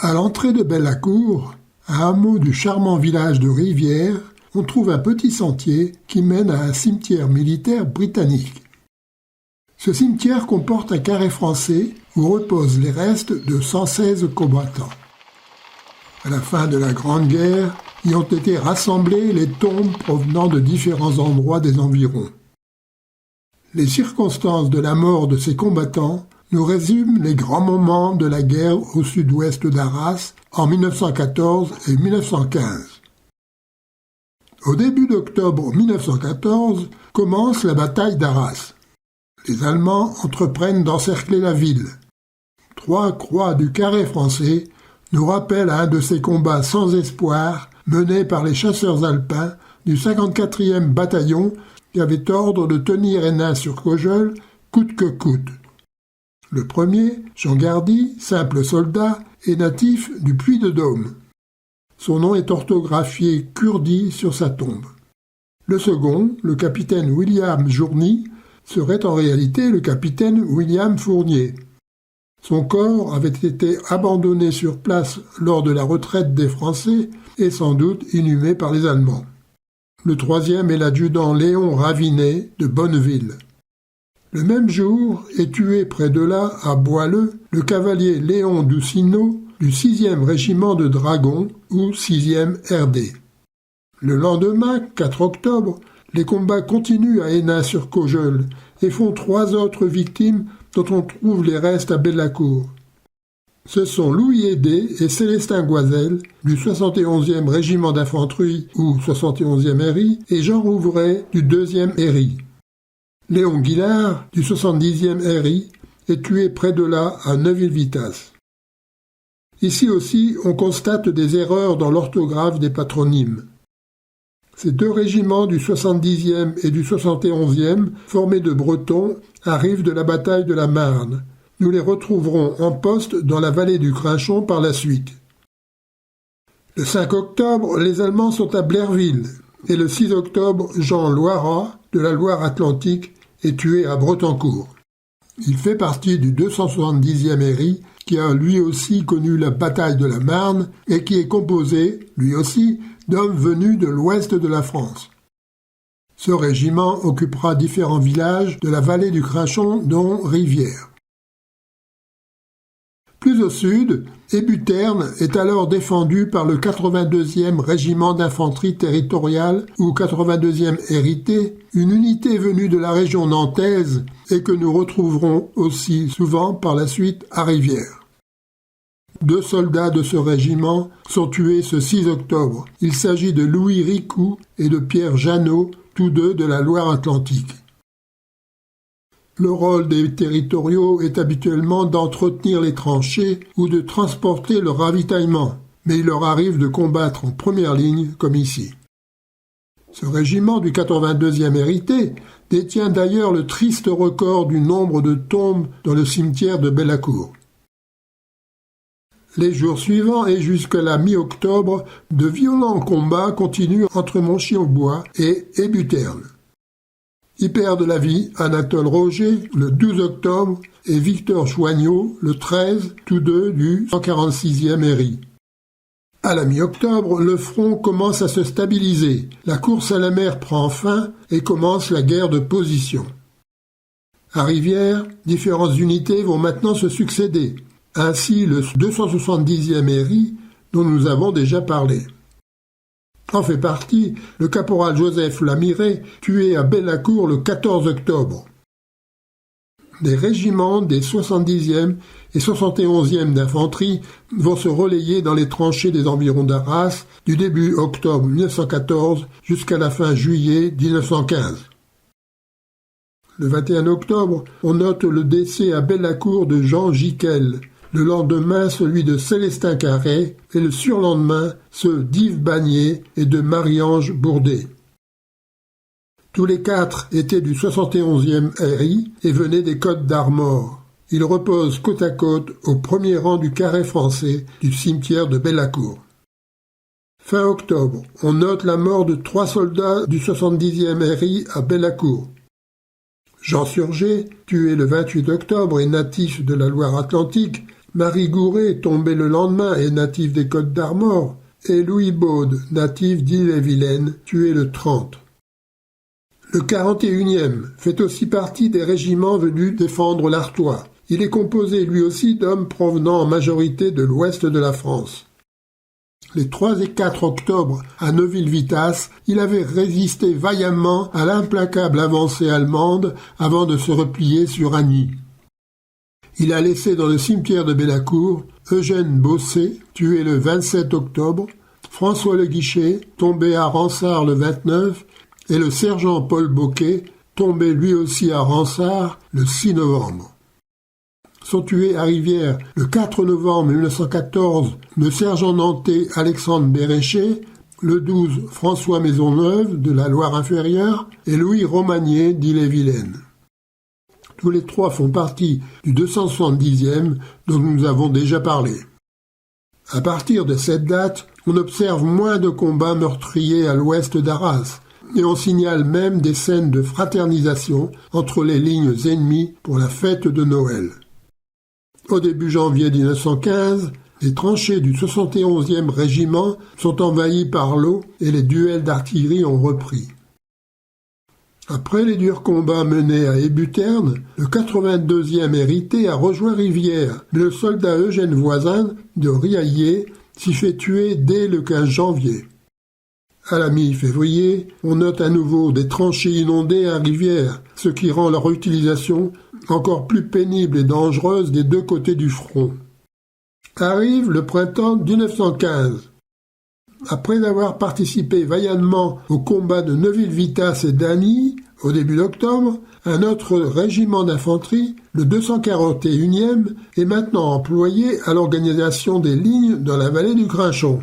À l'entrée de Bellacourt, un hameau du charmant village de Rivière, on trouve un petit sentier qui mène à un cimetière militaire britannique. Ce cimetière comporte un carré français où reposent les restes de 116 combattants. À la fin de la Grande Guerre, y ont été rassemblées les tombes provenant de différents endroits des environs. Les circonstances de la mort de ces combattants nous résument les grands moments de la guerre au sud-ouest d'Arras en 1914 et 1915. Au début d'octobre 1914 commence la bataille d'Arras. Les Allemands entreprennent d'encercler la ville. 3 croix du carré français nous rappellent un de ces combats sans espoir menés par les chasseurs alpins du 54e bataillon qui avait ordre de tenir Hénin-sur-Cojeul coûte que coûte. Le premier, Jean Gardy, simple soldat, est natif du Puy-de-Dôme. Son nom est orthographié Curdy sur sa tombe. Le second, le capitaine William Journy, serait en réalité le capitaine William Fournier. Son corps avait été abandonné sur place lors de la retraite des Français et sans doute inhumé par les Allemands. Le troisième est l'adjudant Léon Ravinet de Bonneville. Le même jour est tué près de là, à Boilleux, le cavalier Léon Doucineau du 6e régiment de dragons ou 6e RD. Le lendemain, 4 octobre, les combats continuent à Hénin-sur-Cojeul et font 3 autres victimes dont on trouve les restes à Bellacourt. Ce sont Louis Hédé et Célestin Goisel du 71e régiment d'infanterie ou 71e RI et Jean Rouvray du 2e RI. Léon Guillard du 70e RI est tué près de là à Neuville-Vitasse. Ici aussi, on constate des erreurs dans l'orthographe des patronymes. Ces 2 régiments du 70e et du 71e, formés de Bretons, arrivent de la bataille de la Marne. Nous les retrouverons en poste dans la vallée du Crinchon par la suite. Le 5 octobre, les Allemands sont à Blairville, et le 6 octobre, Jean Loirat, de la Loire-Atlantique, est tué à Bretancourt. Il fait partie du 270e RI, qui a lui aussi connu la bataille de la Marne, et qui est composé, lui aussi, d'hommes venus de l'ouest de la France. Ce régiment occupera différents villages de la vallée du Crinchon, dont Rivière. Plus au sud, Ébuterne est alors défendu par le 82e régiment d'infanterie territoriale ou 82e RIT, une unité venue de la région nantaise et que nous retrouverons aussi souvent par la suite à Rivière. 2 soldats de ce régiment sont tués ce 6 octobre. Il s'agit de Louis Ricou et de Pierre Jeannot, tous 2 de la Loire-Atlantique. Le rôle des territoriaux est habituellement d'entretenir les tranchées ou de transporter le ravitaillement, mais il leur arrive de combattre en première ligne comme ici. Ce régiment du 82e RIT détient d'ailleurs le triste record du nombre de tombes dans le cimetière de Bellacourt. Les jours suivants et jusqu'à la mi-octobre, de violents combats continuent entre Monchy-au-Bois et Ébuterne. Y perdent la vie Anatole Roger le 12 octobre et Victor Choignot le 13, tous 2 du 146e RI. À la mi-octobre, le front commence à se stabiliser, la course à la mer prend fin et commence la guerre de position. À Rivière, différentes unités vont maintenant se succéder, ainsi le 270e RI dont nous avons déjà parlé. En fait partie le caporal Joseph Lamiré, tué à Bellacourt le 14 octobre. Des régiments des 70e et 71e d'infanterie vont se relayer dans les tranchées des environs d'Arras du début octobre 1914 jusqu'à la fin juillet 1915. Le 21 octobre, on note le décès à Bellacourt de Jean Giquel, le lendemain celui de Célestin Carré et le surlendemain ceux d'Yves Bagné et de Marie-Ange Bourdet. Tous les 4 étaient du 71e RI et venaient des Côtes d'Armor. Ils reposent côte à côte au premier rang du carré français du cimetière de Bellacourt. Fin octobre, on note la mort de 3 soldats du 70e RI à Bellacourt. Jean Surgé, tué le 28 octobre et natif de la Loire-Atlantique, Marie Gouret, tombé le lendemain et natif des Côtes-d'Armor, et Louis Baude, natif d'Ille-et-Vilaine, tué le 30. Le 41e fait aussi partie des régiments venus défendre l'Artois. Il est composé lui aussi d'hommes provenant en majorité de l'ouest de la France. Les 3 et 4 octobre, à Neuville-Vitasse, il avait résisté vaillamment à l'implacable avancée allemande avant de se replier sur Agny. Il a laissé dans le cimetière de Bellacourt Eugène Bossé, tué le 27 octobre, François Le Guichet, tombé à Ransard le 29, et le sergent Paul Bocquet, tombé lui aussi à Ransard le 6 novembre. Sont tués à Rivière le 4 novembre 1914 le sergent nantais Alexandre Béréchet, le 12 François Maisonneuve de la Loire-Inférieure et Louis Romagné d'Ille-et-Vilaine. Tous les 3 font partie du 270e dont nous avons déjà parlé. À partir de cette date, on observe moins de combats meurtriers à l'ouest d'Arras, et on signale même des scènes de fraternisation entre les lignes ennemies pour la fête de Noël. Au début janvier 1915, les tranchées du 71e régiment sont envahies par l'eau et les duels d'artillerie ont repris. Après les durs combats menés à Ébuterne, le 82e hérité a rejoint Rivière, mais le soldat Eugène Voisin de Riaillé s'y fait tuer dès le 15 janvier. À la mi-février, on note à nouveau des tranchées inondées à Rivière, ce qui rend leur utilisation encore plus pénible et dangereuse des 2 côtés du front. Arrive le printemps 1915. Après avoir participé vaillamment au combat de Neuville-Vitasse et d'Agny, au début d'octobre, un autre régiment d'infanterie, le 241e, est maintenant employé à l'organisation des lignes dans la vallée du Crinchon.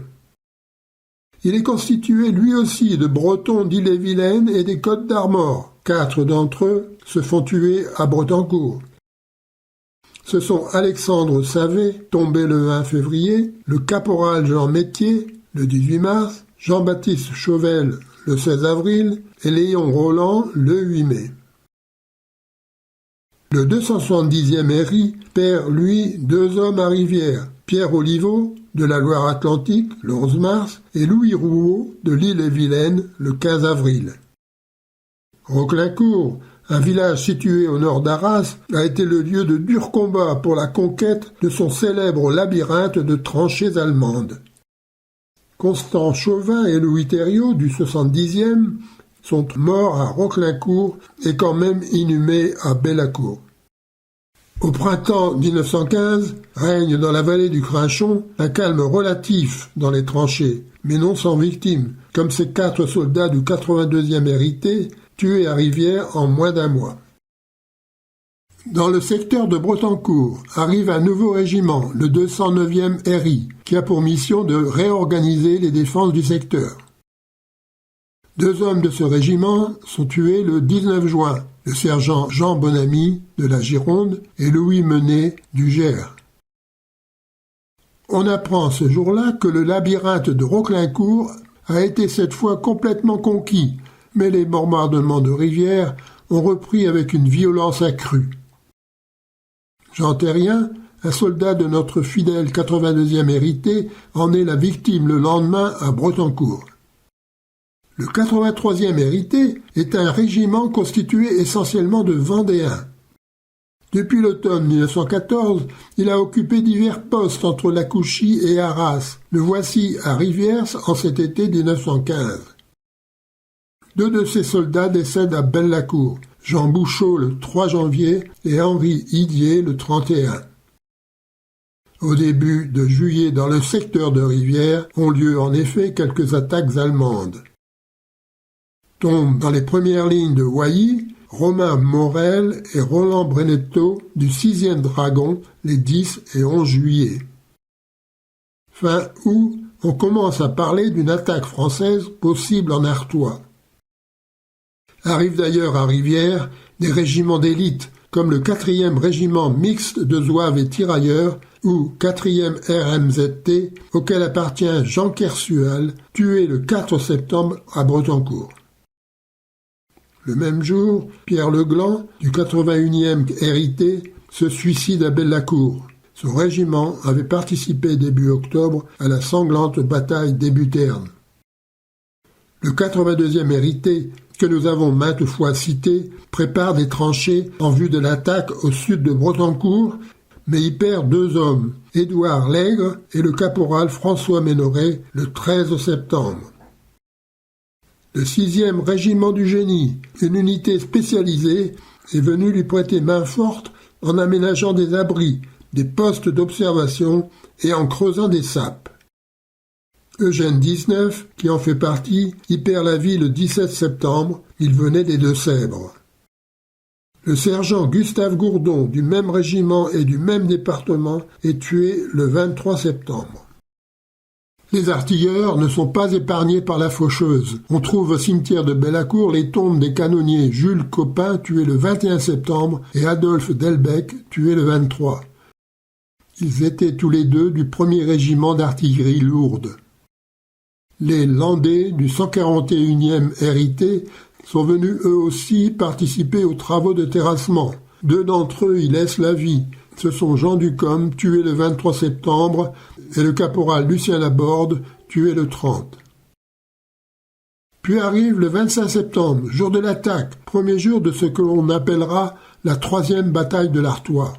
Il est constitué lui aussi de Bretons d'Ille-et-Vilaine et des Côtes-d'Armor. 4 d'entre eux se font tuer à Bretancourt. Ce sont Alexandre Savet, tombé le 1 février, le caporal Jean Métier, le 18 mars, Jean-Baptiste Chauvel, le 16 avril, et Léon Roland, le 8 mai. Le 270e Héry perd, lui, 2 hommes à Rivière, Pierre Oliveau, de la Loire-Atlantique, le 11 mars, et Louis Rouault, de l'Ille-et-Vilaine, le 15 avril. Roquelincourt, un village situé au nord d'Arras, a été le lieu de durs combats pour la conquête de son célèbre labyrinthe de tranchées allemandes. Constant Chauvin et Louis Thériault, du 70e, sont morts à Roquelincourt et quand même inhumés à Bellacourt. Au printemps 1915, règne dans la vallée du Crinchon un calme relatif dans les tranchées, mais non sans victimes, comme ces 4 soldats du 82e hérité, tués à Rivière en moins d'1 mois. Dans le secteur de Bretancourt arrive un nouveau régiment, le 209e Héry, qui a pour mission de réorganiser les défenses du secteur. 2 hommes de ce régiment sont tués le 19 juin, le sergent Jean Bonamy de la Gironde et Louis Menet du Gers. On apprend ce jour-là que le labyrinthe de Roquelincourt a été cette fois complètement conquis, mais les bombardements de Rivière ont repris avec une violence accrue. Jean Terrien, un soldat de notre fidèle 82e hérité, en est la victime le lendemain à Bretancourt. Le 83e hérité est un régiment constitué essentiellement de Vendéens. Depuis l'automne 1914, il a occupé divers postes entre Lacouchy et Arras. Le voici à Rivière en cet été 1915. 2 de ces soldats décèdent à Bellacourt, Jean Bouchot le 3 janvier et Henri Idier le 31. Au début de juillet, dans le secteur de Rivière, ont lieu en effet quelques attaques allemandes. Tombent dans les premières lignes de Wailly Romain Morel et Roland Brenetto du 6e Dragon les 10 et 11 juillet. Fin août, on commence à parler d'une attaque française possible en Artois. Arrivent d'ailleurs à Rivière des régiments d'élite comme le 4e régiment mixte de zouaves et tirailleurs ou 4e RMZT auquel appartient Jean Kersual, tué le 4 septembre à Bretancourt. Le même jour, Pierre Legland, du 81e hérité, se suicide à Bellacourt. Son régiment avait participé début octobre à la sanglante bataille d'Ébuterne. Le 82e hérité, que nous avons maintes fois cité, prépare des tranchées en vue de l'attaque au sud de Bretancourt, mais y perd 2 hommes, Édouard Lègre et le caporal François Ménoré, le 13 septembre. Le 6e régiment du génie, une unité spécialisée, est venu lui prêter main forte en aménageant des abris, des postes d'observation et en creusant des sapes. Eugène 19, qui en fait partie, y perd la vie le 17 septembre, il venait des Deux-Sèvres. Le sergent Gustave Gourdon, du même régiment et du même département, est tué le 23 septembre. Les artilleurs ne sont pas épargnés par la faucheuse. On trouve au cimetière de Bellacourt les tombes des canonniers Jules Copin, tué le 21 septembre, et Adolphe Delbecq, tué le 23. Ils étaient tous les deux du 1er régiment d'artillerie lourde. Les Landais du 141e RIT sont venus eux aussi participer aux travaux de terrassement. 2 d'entre eux y laissent la vie. Ce sont Jean Ducombe, tué le 23 septembre, et le caporal Lucien Laborde, tué le 30. Puis arrive le 25 septembre, jour de l'attaque, premier jour de ce que l'on appellera la 3e bataille de l'Artois.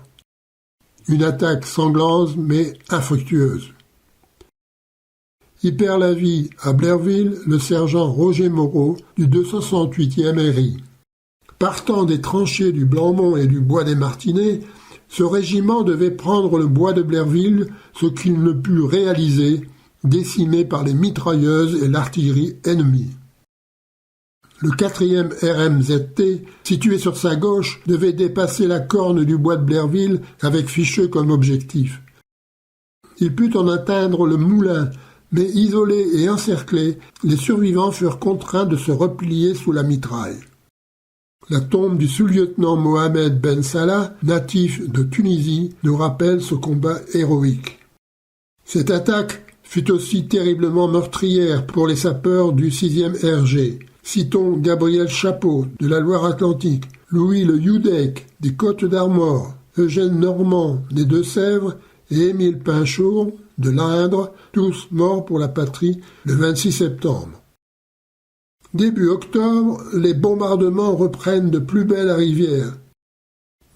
Une attaque sanglante mais infructueuse. Y perd la vie à Blairville le sergent Roger Moreau du 268e RI. Partant des tranchées du Blanc-Mont et du bois des Martinets, ce régiment devait prendre le bois de Blairville, ce qu'il ne put réaliser, décimé par les mitrailleuses et l'artillerie ennemie. Le 4e RMZT, situé sur sa gauche, devait dépasser la corne du bois de Blairville avec Ficheux comme objectif. Il put en atteindre le moulin, mais isolés et encerclés, les survivants furent contraints de se replier sous la mitraille. La tombe du sous-lieutenant Mohamed Ben Salah, natif de Tunisie, nous rappelle ce combat héroïque. Cette attaque fut aussi terriblement meurtrière pour les sapeurs du 6e RG. Citons Gabriel Chapeau de la Loire-Atlantique, Louis Le Youdec des Côtes-d'Armor, Eugène Normand des Deux-Sèvres et Émile Pinchot de l'Indre, tous morts pour la patrie le 26 septembre. Début octobre, les bombardements reprennent de plus belle à Rivière.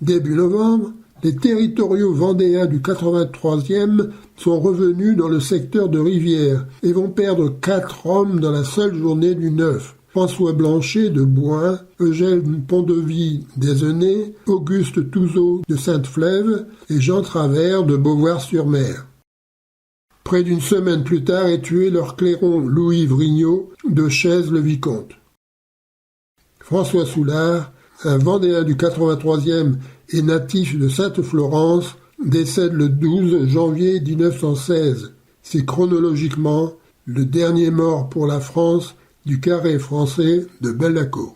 Début novembre, les territoriaux vendéens du 83e sont revenus dans le secteur de Rivière et vont perdre 4 hommes dans la seule journée du 9. François Blanchet de Bouin, Eugène Pondevie d'Aizenay, Auguste Touzeau de Sainte-Flève et Jean Travers de Beauvoir-sur-Mer. Près d'une semaine plus tard est tué leur clairon Louis Vrignot de Chaise-le-Vicomte. François Soulard, un Vendéen du 83e et natif de Sainte-Florence, décède le 12 janvier 1916. C'est chronologiquement le dernier mort pour la France du carré français de Bellacourt.